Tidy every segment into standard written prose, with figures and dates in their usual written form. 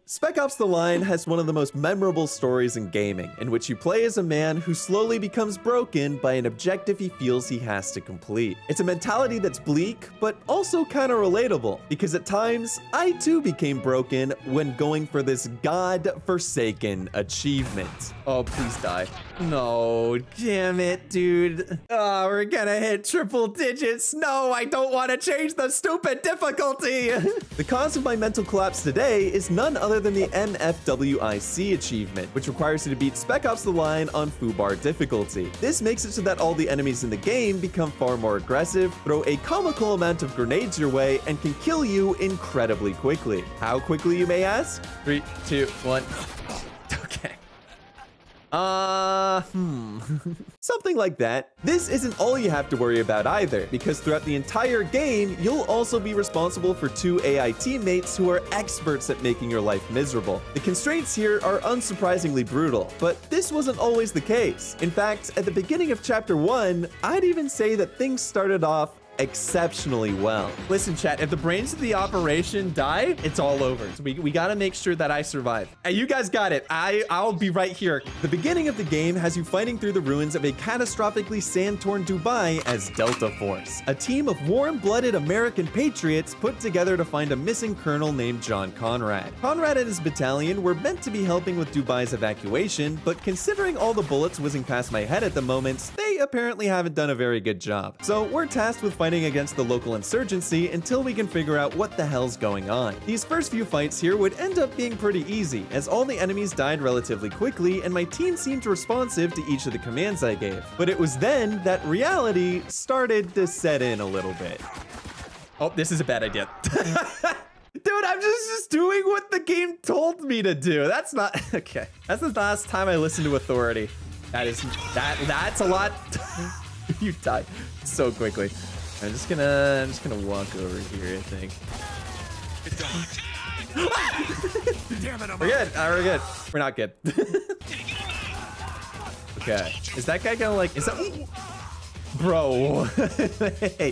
Spec Ops: The Line has one of the most memorable stories in gaming, in which you play as a man who slowly becomes broken by an objective he feels he has to complete. It's a mentality that's bleak, but also kind of relatable, because at times, I too became broken when going for this god-forsaken achievement. Oh, please die. No, damn it, dude. Oh, we're gonna hit triple digits. No, I don't want to change the stupid difficulty. The cause of my mental collapse today is none other than the NFWIC achievement, which requires you to beat Spec Ops: The Line on Fubar difficulty. This makes it so that all the enemies in the game become far more aggressive, throw a comical amount of grenades your way, and can kill you incredibly quickly. How quickly, you may ask? 3, 2, 1. Okay. Something like that. This isn't all you have to worry about either, because throughout the entire game, you'll also be responsible for 2 AI teammates who are experts at making your life miserable. The constraints here are unsurprisingly brutal, but this wasn't always the case. In fact, at the beginning of Chapter 1, I'd even say that things started off exceptionally well. Listen, chat, if the brains of the operation die, it's all over. So we gotta make sure that I survive. Hey, you guys got it. I'll be right here. The beginning of the game has you fighting through the ruins of a catastrophically sand-torn Dubai as Delta Force, a team of warm-blooded American patriots put together to find a missing colonel named John Conrad. Conrad and his battalion were meant to be helping with Dubai's evacuation, but considering all the bullets whizzing past my head at the moment, they apparently haven't done a very good job. So we're tasked with fighting against the local insurgency until we can figure out what the hell's going on. These first few fights here would end up being pretty easy, as all the enemies died relatively quickly and my team seemed responsive to each of the commands I gave. But it was then that reality started to set in a little bit. Oh, this is a bad idea. Dude, I'm just doing what the game told me to do. That's not okay. That's the last time I listened to authority. That's a lot. You died so quickly. I'm just gonna walk over here, I think. We're good. We're good. We're not good. Okay. Is that guy gonna like? Is that? Bro, hey,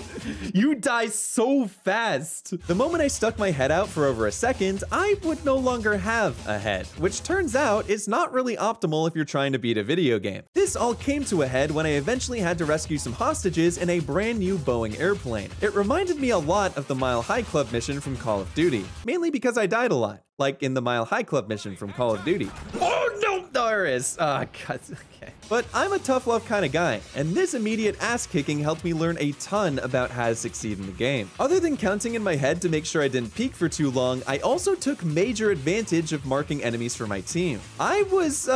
you die so fast. The moment I stuck my head out for over a second, I would no longer have a head, which turns out is not really optimal if you're trying to beat a video game. This all came to a head when I eventually had to rescue some hostages in a brand new Boeing airplane. It reminded me a lot of the Mile High Club mission from Call of Duty, mainly because I died a lot, like in the Mile High Club mission from Call of Duty. Oh no, there is. Oh, God. Okay. But I'm a tough love kind of guy, and this immediate ass kicking helped me learn a ton about how to succeed in the game. Other than counting in my head to make sure I didn't peek for too long, I also took major advantage of marking enemies for my team. I was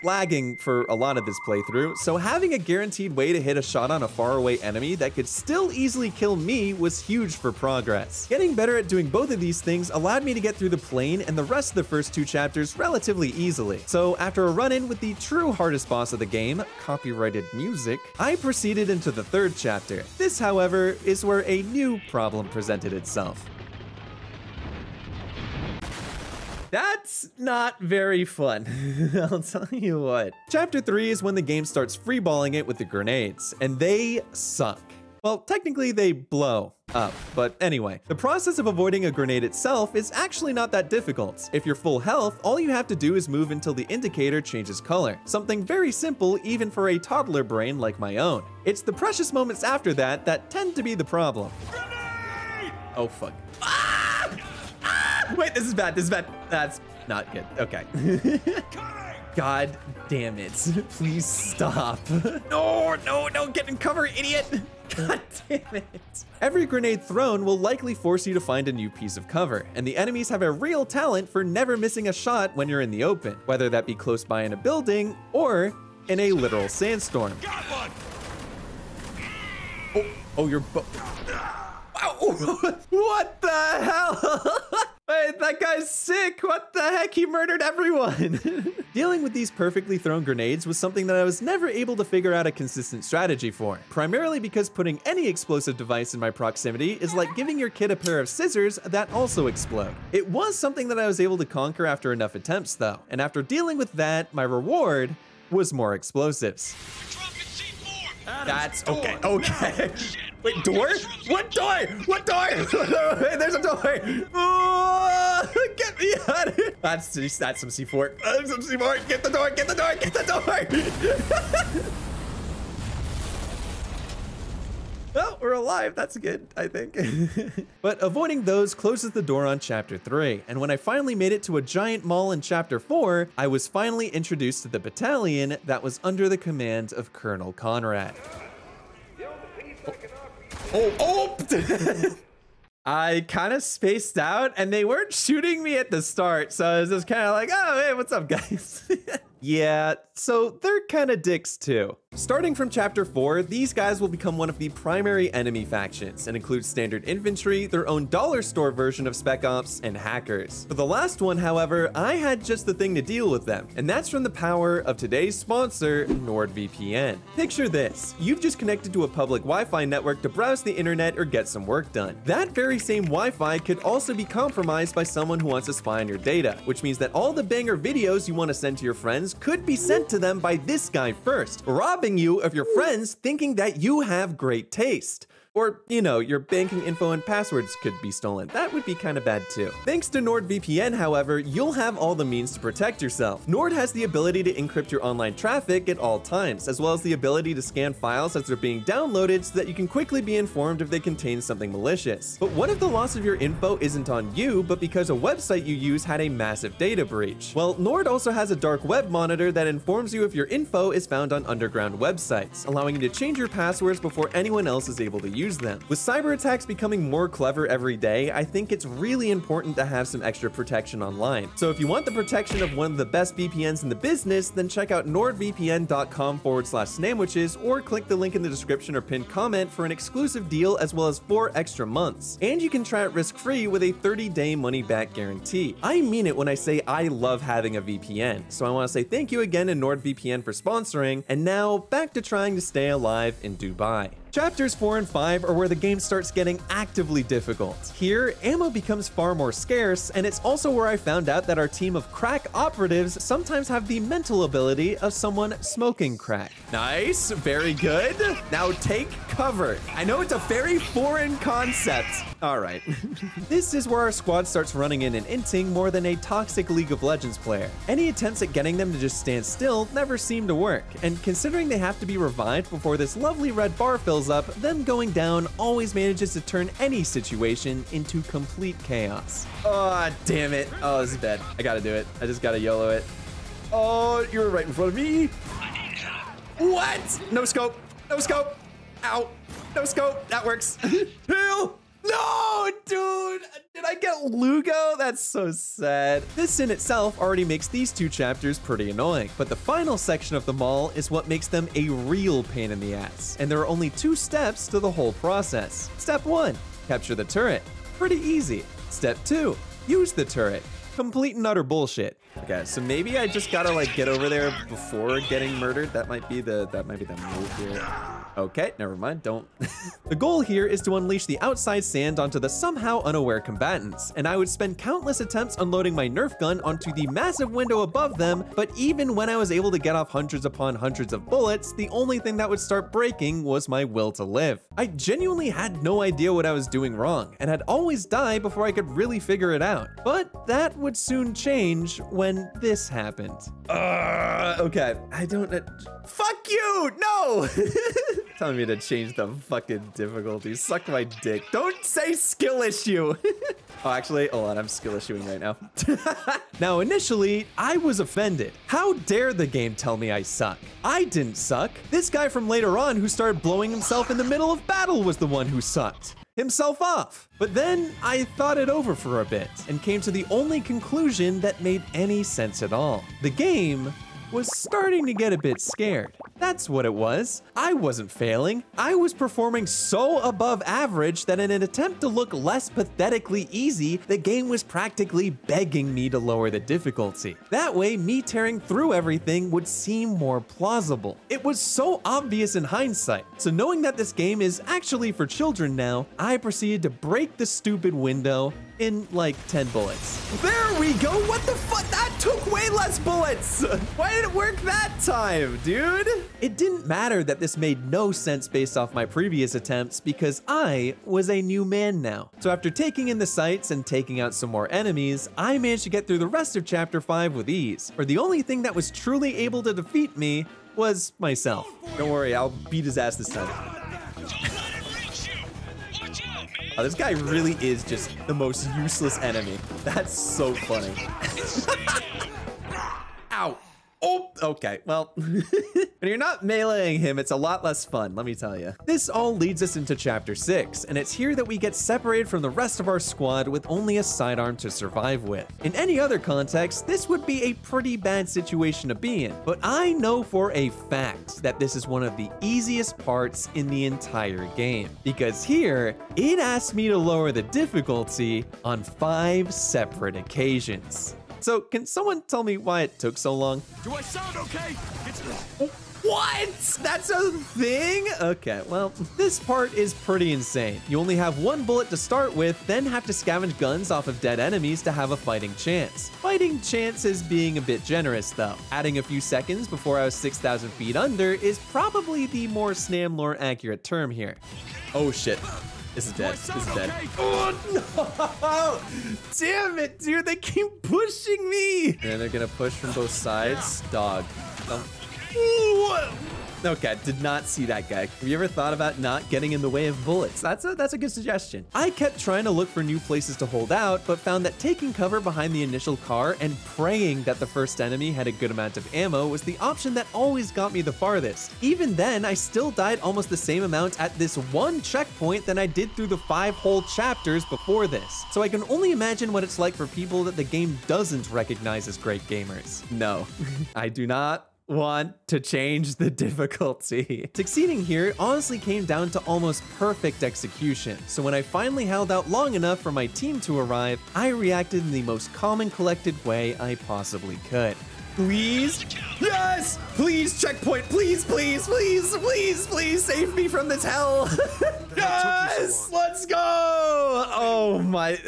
lagging for a lot of this playthrough, so having a guaranteed way to hit a shot on a faraway enemy that could still easily kill me was huge for progress. Getting better at doing both of these things allowed me to get through the plane and the rest of the first 2 chapters relatively easily. So after a run-in with the true hardest boss of the game, copyrighted music, I proceeded into the 3rd chapter. This, however, is where a new problem presented itself. That's not very fun. I'll tell you what. Chapter 3 is when the game starts freeballing it with the grenades, and they suck. Well, technically they blow up, but anyway. The process of avoiding a grenade itself is actually not that difficult. If you're full health, all you have to do is move until the indicator changes color. Something very simple even for a toddler brain like my own. It's the precious moments after that that tend to be the problem. Grenade! Oh, fuck. Ah! Ah! Wait, this is bad, this is bad. That's not good, okay. God damn it. Please stop. No, get in cover, idiot. God damn it. Every grenade thrown will likely force you to find a new piece of cover, and the enemies have a real talent for never missing a shot when you're in the open, whether that be close by in a building or in a literal sandstorm. Got one. Oh, you're what the hell? Wait, that guy's sick. What the heck? He murdered everyone. Dealing with these perfectly thrown grenades was something that I was never able to figure out a consistent strategy for, primarily because putting any explosive device in my proximity is like giving your kid a pair of scissors that also explode. It was something that I was able to conquer after enough attempts though, and after dealing with that, my reward was more explosives. That's okay. Wait, door? What door? What door? There's a door. Oh, get me out of here. That's some C4. That's some C4. Get the door. Get the door. Get the door. Well, we're alive. That's good, I think. But avoiding those closes the door on Chapter 3. And when I finally made it to a giant mall in Chapter 4, I was finally introduced to the battalion that was under the command of Colonel Conrad. Oh! I kind of spaced out and they weren't shooting me at the start. So I was just kind of like, oh, hey, what's up, guys? Yeah, so they're kind of dicks too. Starting from Chapter 4, these guys will become one of the primary enemy factions and include standard infantry, their own dollar store version of Spec Ops, and hackers. For the last one, however, I had just the thing to deal with them, and that's from the power of today's sponsor, NordVPN. Picture this, you've just connected to a public Wi-Fi network to browse the internet or get some work done. That very same Wi-Fi could also be compromised by someone who wants to spy on your data, which means that all the banger videos you want to send to your friends could be sent to them by this guy first, robbing you of your friends thinking that you have great taste. Or, you know, your banking info and passwords could be stolen. That would be kind of bad too. Thanks to NordVPN, however, you'll have all the means to protect yourself. Nord has the ability to encrypt your online traffic at all times, as well as the ability to scan files as they're being downloaded so that you can quickly be informed if they contain something malicious. But what if the loss of your info isn't on you, but because a website you use had a massive data breach? Well, Nord also has a dark web monitor that informs you if your info is found on underground websites, allowing you to change your passwords before anyone else is able to use them. With cyber attacks becoming more clever every day, I think it's really important to have some extra protection online. So if you want the protection of one of the best VPNs in the business, then check out nordvpn.com/sandwiches or click the link in the description or pinned comment for an exclusive deal as well as 4 extra months. And you can try it risk-free with a 30-day money-back guarantee. I mean it when I say I love having a VPN, so I want to say thank you again to NordVPN for sponsoring, and now back to trying to stay alive in Dubai. Chapters 4 and 5 are where the game starts getting actively difficult. Here, ammo becomes far more scarce, and it's also where I found out that our team of crack operatives sometimes have the mental ability of someone smoking crack. Nice, very good. Now take cover. I know it's a very foreign concept. All right. This is where our squad starts running in and inting more than a toxic League of Legends player. Any attempts at getting them to just stand still never seem to work, and considering they have to be revived before this lovely red bar fills up, them going down always manages to turn any situation into complete chaos. Oh, damn it. Oh, this is bad. I gotta do it. I just gotta YOLO it. Oh, you were right in front of me. What? No scope. No scope. Ow. No scope. That works. Heal. No, dude. Did I get Lugo? That's so sad. This in itself already makes these 2 chapters pretty annoying, but the final section of the mall is what makes them a real pain in the ass. And there are only 2 steps to the whole process. Step 1, capture the turret. Pretty easy. Step 2, use the turret. Complete and utter bullshit. Okay, so maybe I just gotta like get over there before getting murdered. That might be the move here. Okay, never mind, don't. The goal here is to unleash the outside sand onto the somehow unaware combatants, and I would spend countless attempts unloading my Nerf gun onto the massive window above them, but even when I was able to get off hundreds upon hundreds of bullets, the only thing that would start breaking was my will to live. I genuinely had no idea what I was doing wrong, and had always died before I could really figure it out. But that would soon change when this happened. Okay, I don't... Fuck you! No! Telling me to change the fucking difficulty. Suck my dick. Don't say skill issue. Oh, actually, hold on. I'm skill issuing right now. Now, initially, I was offended. How dare the game tell me I suck? I didn't suck. This guy from later on who started blowing himself in the middle of battle was the one who sucked himself off. But then I thought it over for a bit and came to the only conclusion that made any sense at all. The game was starting to get a bit scared. That's what it was. I wasn't failing. I was performing so above average that in an attempt to look less pathetically easy, the game was practically begging me to lower the difficulty. That way, me tearing through everything would seem more plausible. It was so obvious in hindsight. So knowing that this game is actually for children now, I proceeded to break the stupid window in like 10 bullets. There we go. What the fuck? That took way way less bullets. Why did it work that time, dude? It didn't matter that this made no sense based off my previous attempts because I was a new man now. So after taking in the sights and taking out some more enemies, I managed to get through the rest of Chapter 5 with ease, where the only thing that was truly able to defeat me was myself. Don't worry, I'll beat his ass this time. Oh, this guy really is just the most useless enemy. That's so funny. Ow. Oh, okay, well, when you're not meleeing him, it's a lot less fun, let me tell you. This all leads us into Chapter 6, and it's here that we get separated from the rest of our squad with only a sidearm to survive with. In any other context, this would be a pretty bad situation to be in, but I know for a fact that this is one of the easiest parts in the entire game, because here, it asks me to lower the difficulty on 5 separate occasions. So, can someone tell me why it took so long? Do I sound okay? What? That's a thing? Okay, well, this part is pretty insane. You only have 1 bullet to start with, then have to scavenge guns off of dead enemies to have a fighting chance. Fighting chance is being a bit generous, though. Adding a few seconds before I was 6,000 feet under is probably the more SNAM lore accurate term here. Oh shit. This is dead. This is dead. Oh no! Damn it, dude! They keep pushing me. And they're gonna push from both sides. Dog. Okay, did not see that guy. Have you ever thought about not getting in the way of bullets? That's a good suggestion. I kept trying to look for new places to hold out, but found that taking cover behind the initial car and praying that the first enemy had a good amount of ammo was the option that always got me the farthest. Even then, I still died almost the same amount at this one checkpoint than I did through the 5 whole chapters before this. So I can only imagine what it's like for people that the game doesn't recognize as great gamers. No, I do not want to change the difficulty. Succeeding here honestly came down to almost perfect execution, so when I finally held out long enough for my team to arrive, I reacted in the most calm and collected way I possibly could. Please? Yes! Please, checkpoint! Please, please, please, please, please save me from this hell! Yes! Let's go! Oh my...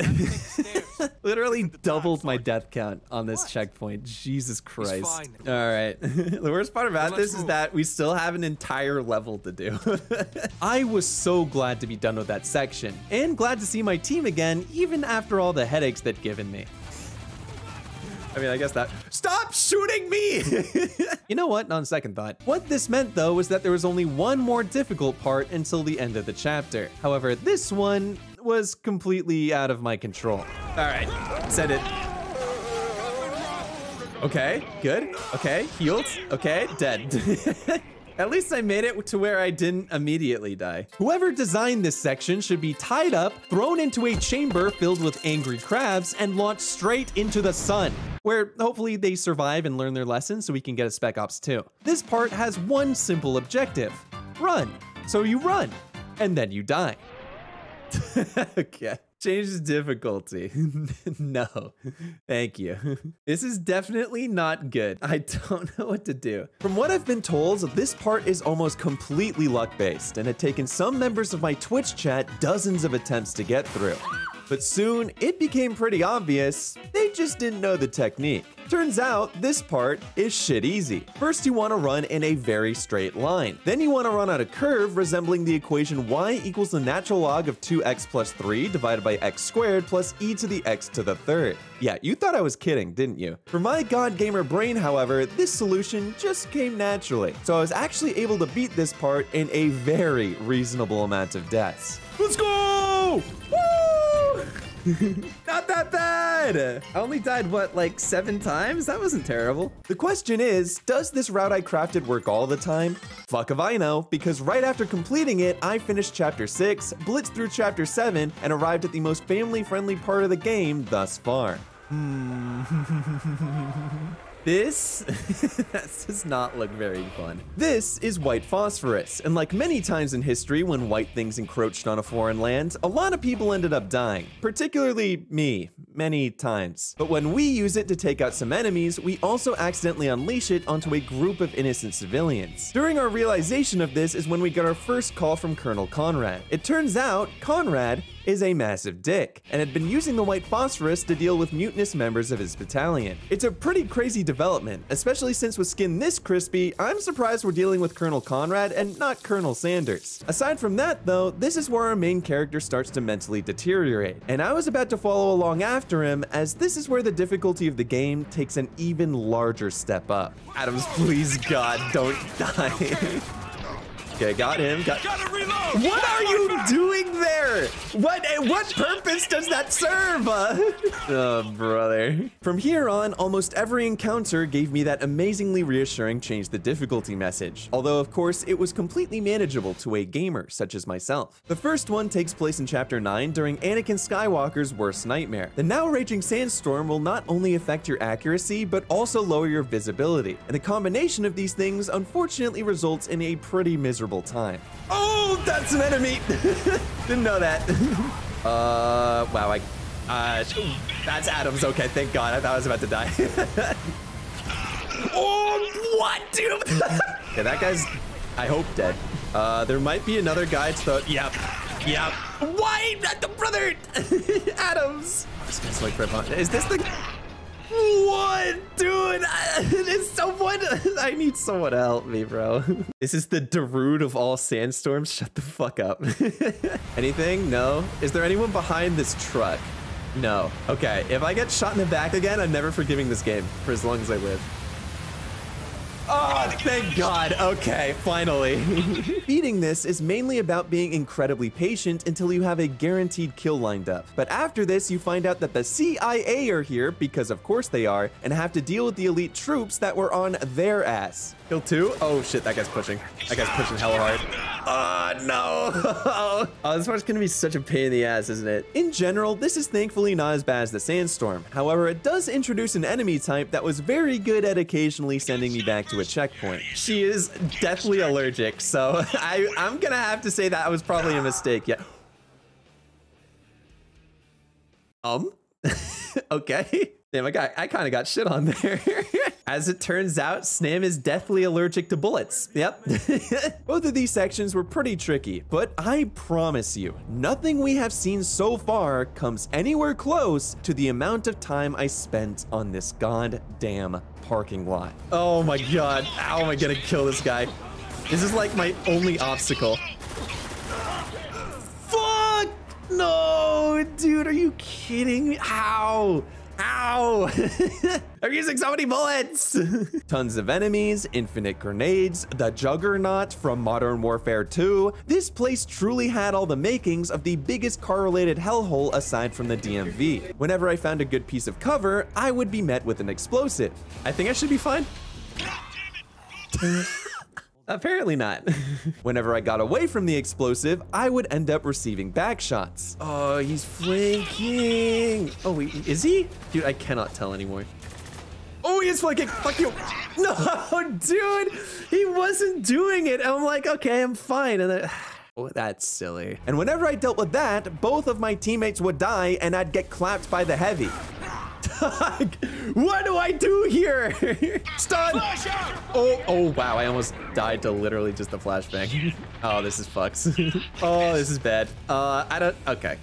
Literally doubled my death count on this checkpoint. Jesus Christ. All right. The worst part about this is that we still have an entire level to do. I was so glad to be done with that section, and glad to see my team again, even after all the headaches they'd given me. I mean, I guess that... Stop shooting me! You know what? On second thought. What this meant, though, was that there was only one more difficult part until the end of the chapter. However, this one was completely out of my control. All right, said it. Okay, good. Okay, healed. Okay, dead. At least I made it to where I didn't immediately die. Whoever designed this section should be tied up, thrown into a chamber filled with angry crabs, and launched straight into the sun, where hopefully they survive and learn their lesson so we can get a Spec Ops 2. This part has one simple objective: run. So you run, and then you die. Okay. Change the difficulty. No, thank you. This is definitely not good. I don't know what to do. From what I've been told, this part is almost completely luck-based and had taken some members of my Twitch chat dozens of attempts to get through. But soon, it became pretty obvious they just didn't know the technique. Turns out, this part is shit easy. First, you want to run in a very straight line. Then you want to run on a curve resembling the equation y equals the natural log of 2x plus 3 divided by x squared plus e to the x to the third. Yeah, you thought I was kidding, didn't you? For my god gamer brain, however, this solution just came naturally. So I was actually able to beat this part in a very reasonable amount of deaths. Let's go! Woo! Not that bad! I only died, what, like 7 times? That wasn't terrible. The question is, does this route I crafted work all the time? Fuck if I know, because right after completing it, I finished Chapter 6, blitzed through Chapter 7, and arrived at the most family-friendly part of the game thus far. This does not look very fun. This is white phosphorus, and like many times in history when white things encroached on a foreign land, a lot of people ended up dying, particularly me. many times. But when we use it to take out some enemies, we also accidentally unleash it onto a group of innocent civilians. During our realization of this is when we got our first call from Colonel Conrad. It turns out Conrad is a massive dick, and had been using the white phosphorus to deal with mutinous members of his battalion. It's a pretty crazy development, especially since with skin this crispy, I'm surprised we're dealing with Colonel Conrad and not Colonel Sanders. Aside from that though, this is where our main character starts to mentally deteriorate, and I was about to follow along after him, as this is where the difficulty of the game takes an even larger step up. Adams, please God, don't die. Okay, got him. Gotta reload. What are you doing there? What purpose does that serve? Oh, brother. From here on, almost every encounter gave me that amazingly reassuring change the difficulty message. Although, of course, it was completely manageable to a gamer such as myself. The first one takes place in Chapter 9 during Anakin Skywalker's worst nightmare. The now raging sandstorm will not only affect your accuracy, but also lower your visibility. And the combination of these things unfortunately results in a pretty miserable time. Oh, that's an enemy. Didn't know that. Wow, that's Adams. Okay, thank God. I thought I was about to die. Oh, what, dude? Okay, that guy's, I hope, dead. There might be another guy to the, yep. Why, brother? Adams. This guy's like right behind. Is this the? What, dude? Is someone? I need someone to help me, bro. This is the Darude of all sandstorms. Shut the fuck up. Anything? No. Is there anyone behind this truck? No. Okay. If I get shot in the back again, I'm never forgiving this game for as long as I live. Oh, thank God. Okay, finally. Beating this is mainly about being incredibly patient until you have a guaranteed kill lined up. But after this, you find out that the CIA are here, because of course they are, and have to deal with the elite troops that were on their ass. Kill 2? Oh shit, that guy's pushing. That guy's pushing hella hard. Oh no. Oh, this part's gonna be such a pain in the ass, isn't it? In general, this is thankfully not as bad as the sandstorm. However, it does introduce an enemy type that was very good at occasionally sending me back to a checkpoint. She is deathly allergic, so I'm gonna have to say that was probably a mistake. Yeah. Okay. Damn, I kind of got shit on there. As it turns out, Snam is deathly allergic to bullets. Yep. Both of these sections were pretty tricky, but I promise you, nothing we have seen so far comes anywhere close to the amount of time I spent on this goddamn parking lot. Oh my God, how am I gonna kill this guy? This is like my only obstacle. Fuck! No, dude, are you kidding me? How? Ow! I'm using so many bullets! Tons of enemies, infinite grenades, the Juggernaut from Modern Warfare 2. This place truly had all the makings of the biggest car-related hellhole aside from the DMV. Whenever I found a good piece of cover, I would be met with an explosive. I think I should be fine. Apparently not. Whenever I got away from the explosive, I would end up receiving back shots. Oh, he's flanking. Oh, wait, is he? Dude, I cannot tell anymore. Oh, he is flanking. Fuck you. No, dude, he wasn't doing it. I'm like, okay, I'm fine. And then, oh, that's silly. And whenever I dealt with that, both of my teammates would die and I'd get clapped by the heavy. What do I do here? Stun! Oh, wow, I almost died to literally just a flashbang. Oh, this is fucks. Oh, this is bad. I don't, okay.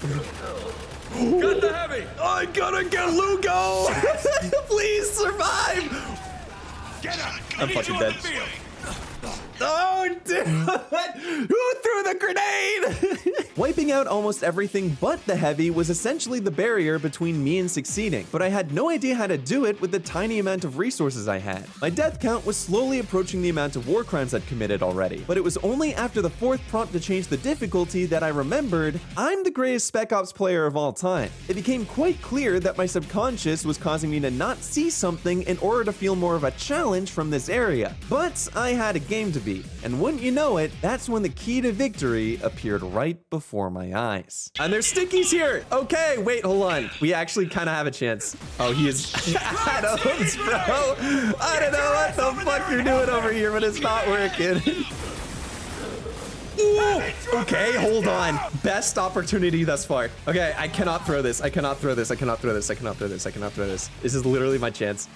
Got the heavy! I gotta get Lugo! Please survive! I'm fucking dead. Oh, dude! Who threw the grenade? Wiping out almost everything but the heavy was essentially the barrier between me and succeeding, but I had no idea how to do it with the tiny amount of resources I had. My death count was slowly approaching the amount of war crimes I'd committed already, but it was only after the 4th prompt to change the difficulty that I remembered I'm the greatest Spec Ops player of all time. It became quite clear that my subconscious was causing me to not see something in order to feel more of a challenge from this area. But I had a game to beat, and wouldn't you know it, that's when the key to victory appeared right before my eyes. And there's Stinkies here! Okay, wait, hold on. We actually kind of have a chance. Oh, he is Adams, bro! I don't know what the fuck you're doing over here, but it's not working. Ooh, okay, hold on. Best opportunity thus far. Okay, I cannot throw this. I cannot throw this. I cannot throw this. I cannot throw this. I cannot throw this. This is literally my chance.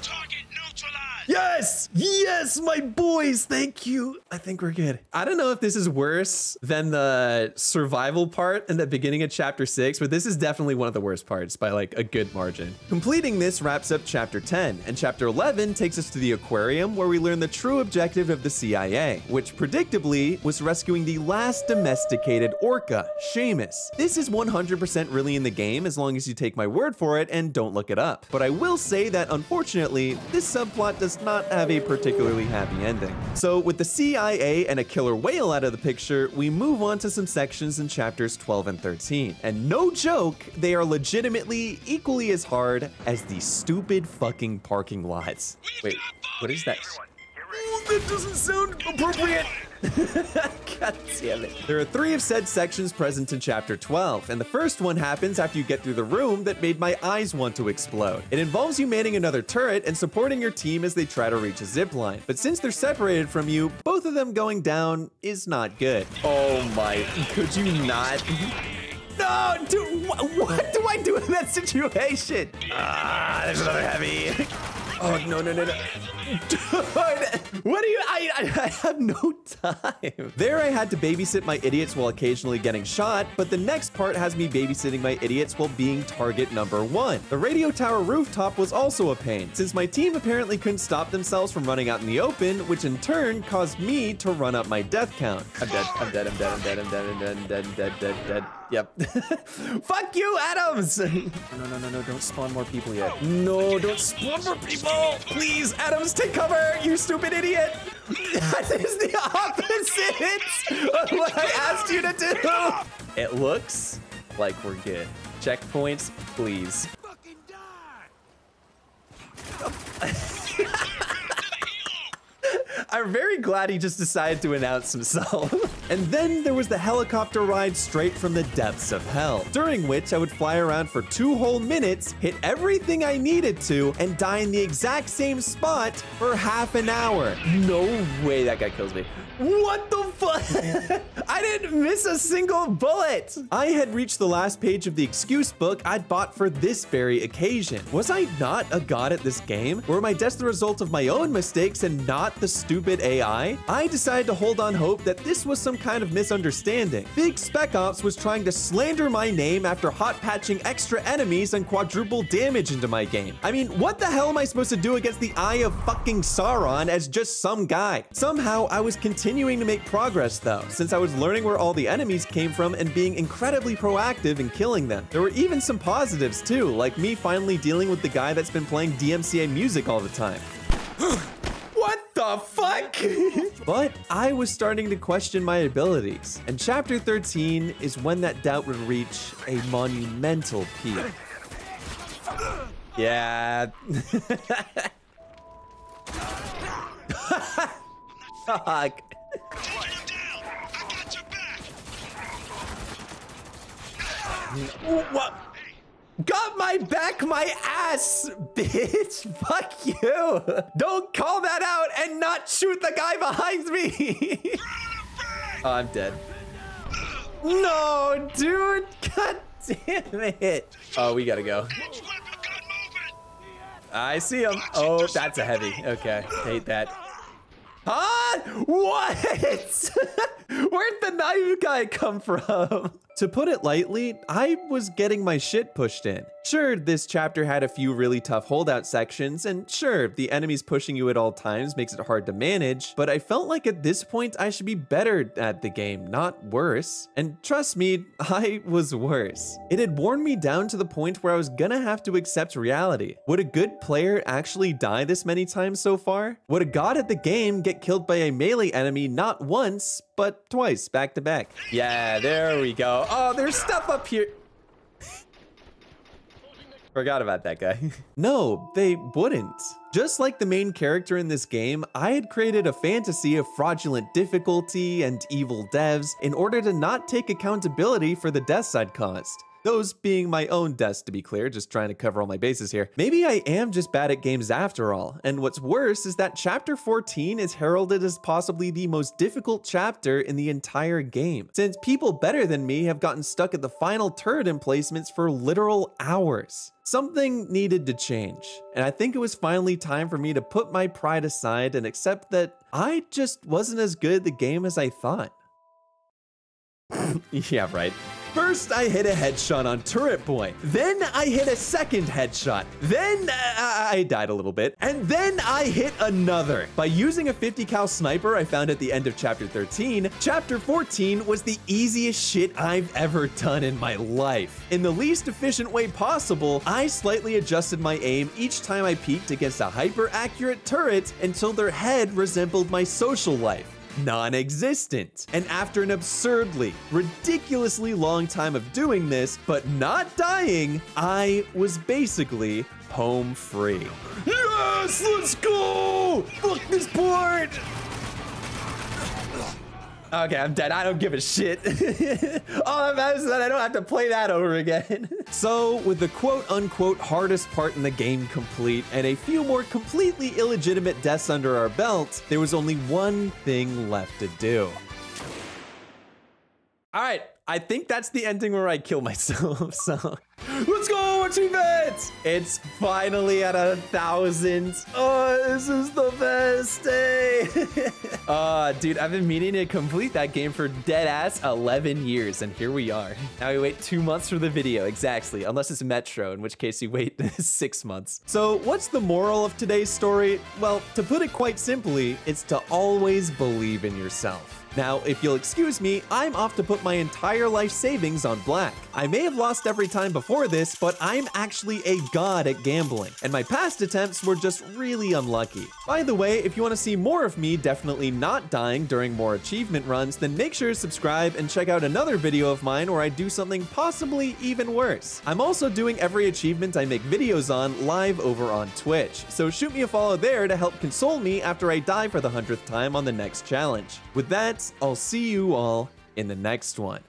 Target neutralized. Yes! Yes, my boys! Thank you. I think we're good. I don't know if this is worse than the survival part in the beginning of chapter 6, but this is definitely one of the worst parts by like a good margin. Completing this wraps up chapter 10, and chapter 11 takes us to the aquarium where we learn the true objective of the CIA, which predictably was rescuing the last domesticated orca, Seamus. This is 100% really in the game as long as you take my word for it and don't look it up. But I will say that unfortunately, this subplot does not have a particularly happy ending. So with the CIA and a killer whale out of the picture, we move on to some sections in chapters 12 and 13. And no joke, they are legitimately equally as hard as these stupid fucking parking lots. Wait, what is that? Ooh, that doesn't sound appropriate. God damn it. There are 3 of said sections present in chapter 12, and the first one happens after you get through the room that made my eyes want to explode. It involves you manning another turret and supporting your team as they try to reach a zipline. But since they're separated from you, both of them going down is not good. Oh my, could you not? No, dude, what do I do in that situation? Ah, there's another heavy. Oh, no. Dude, what do you, I have no time. There I had to babysit my idiots while occasionally getting shot, but the next part has me babysitting my idiots while being target number 1. The radio tower rooftop was also a pain, since my team apparently couldn't stop themselves from running out in the open, which in turn caused me to run up my death count. I'm dead. Yep. Fuck you, Adams! No, don't spawn more people yet. No, don't spawn more people! Please, Adams, take cover, you stupid idiot! That is the opposite of what I asked you to do! It looks like we're good. Checkpoints, please. Fucking die. I'm very glad he just decided to announce himself. And then there was the helicopter ride straight from the depths of hell, during which I would fly around for 2 whole minutes, hit everything I needed to, and die in the exact same spot for half an hour. No way that guy kills me. What the fuck? I didn't miss a single bullet. I had reached the last page of the excuse book I'd bought for this very occasion. Was I not a god at this game? Were my deaths the result of my own mistakes and not the stupid AI? I decided to hold on hope that this was some kind of misunderstanding. Big Spec Ops was trying to slander my name after hot patching extra enemies and quadruple damage into my game. I mean, what the hell am I supposed to do against the Eye of fucking Sauron as just some guy? Somehow I was continuing to make progress though, since I was learning where all the enemies came from and being incredibly proactive in killing them. There were even some positives too, like me finally dealing with the guy that's been playing DMCA music all the time. What the fuck? But I was starting to question my abilities, and chapter 13 is when that doubt would reach a monumental peak. Yeah. Fuck. What? Got my back, my ass, bitch. Fuck you. Don't call that out and not shoot the guy behind me. Oh, I'm dead. No, dude. God damn it. Oh, we gotta go. I see him. Oh, that's a heavy. Okay, hate that. Huh? What? Where'd the knife guy come from? To put it lightly, I was getting my shit pushed in. Sure, this chapter had a few really tough holdout sections, and sure, the enemies pushing you at all times makes it hard to manage, but I felt like at this point I should be better at the game, not worse. And trust me, I was worse. It had worn me down to the point where I was gonna have to accept reality. Would a good player actually die this many times so far? Would a god at the game get killed by a melee enemy not once, but twice back to back? Yeah, there we go. Oh, there's stuff up here. Forgot about that guy. No, they wouldn't. Just like the main character in this game, I had created a fantasy of fraudulent difficulty and evil devs in order to not take accountability for the deaths I'd caused. Those being my own deaths, to be clear, just trying to cover all my bases here. Maybe I am just bad at games after all, and what's worse is that Chapter 14 is heralded as possibly the most difficult chapter in the entire game, since people better than me have gotten stuck at the final turret emplacements for literal hours. Something needed to change, and I think it was finally time for me to put my pride aside and accept that I just wasn't as good at the game as I thought. Yeah, right. First, I hit a headshot on Turret Boy. Then I hit a second headshot. Then I died a little bit. And then I hit another. By using a 50 cal sniper I found at the end of Chapter 13, Chapter 14 was the easiest shit I've ever done in my life. In the least efficient way possible, I slightly adjusted my aim each time I peeked against a hyper-accurate turret until their head resembled my social life. Non-existent. And after an absurdly, ridiculously long time of doing this, but not dying, I was basically home free. Yes, let's go! Fuck this part! Okay, I'm dead. I don't give a shit. All that matters is that I don't have to play that over again. So, with the quote-unquote hardest part in the game complete and a few more completely illegitimate deaths under our belt, there was only one thing left to do. All right, I think that's the ending where I kill myself, so... Let's go, achievement! It's finally at 1,000. Oh, this is the best day. Dude, I've been meaning to complete that game for dead ass 11 years, and here we are. Now we wait 2 months for the video, exactly, unless it's Metro, in which case you wait 6 months. So what's the moral of today's story? Well, to put it quite simply, it's to always believe in yourself. Now, if you'll excuse me, I'm off to put my entire life savings on black. I may have lost every time before this, but I'm actually a god at gambling, and my past attempts were just really unlucky. By the way, if you want to see more of me definitely not dying during more achievement runs, then make sure to subscribe and check out another video of mine where I do something possibly even worse. I'm also doing every achievement I make videos on live over on Twitch, so shoot me a follow there to help console me after I die for the 100th time on the next challenge. With that, I'll see you all in the next one.